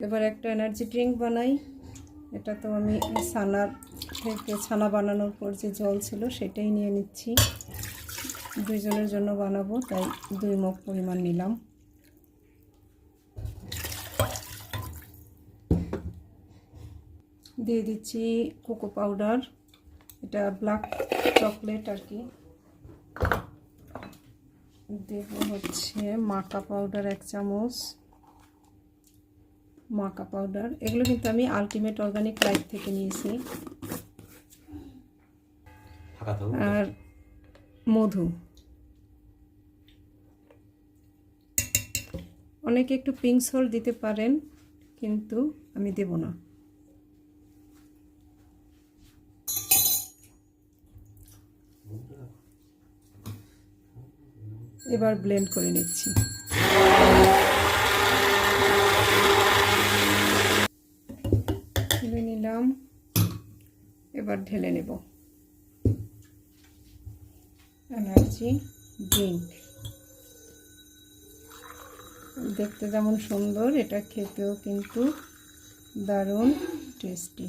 এবার একটা energy drink বানাই। এটা তো আমি ছানা বানানোর পর যে জল ছিল সেটাই নিয়ে নিচ্ছি। 2 জনের জন্য বানাবো, তাই 2 মগ পরিমাণ নিলাম। দিয়ে দিচ্ছি কোকো পাউডার, এটা ব্ল্যাক চকলেট আর কি। দেব হচ্ছে মাকা পাউডার 1 চামচ। মাকা পাউডার এগুলো কিন্তু আমি আলটিমেট অর্গানিক লাইফ থেকে নিয়েছি। আর মধু, অনেকে একটু পিঙ্ক সল্ট দিতে পারেন, কিন্তু আমি দেব না। এবার ব্লেন্ড করে নিচ্ছি। ঢেলে নিলাম, এবার ঢেলে নেব এনার্জি ড্রিঙ্ক। দেখতে যেমন সুন্দর, এটা খেতেও কিন্তু দারুণ টেস্টি।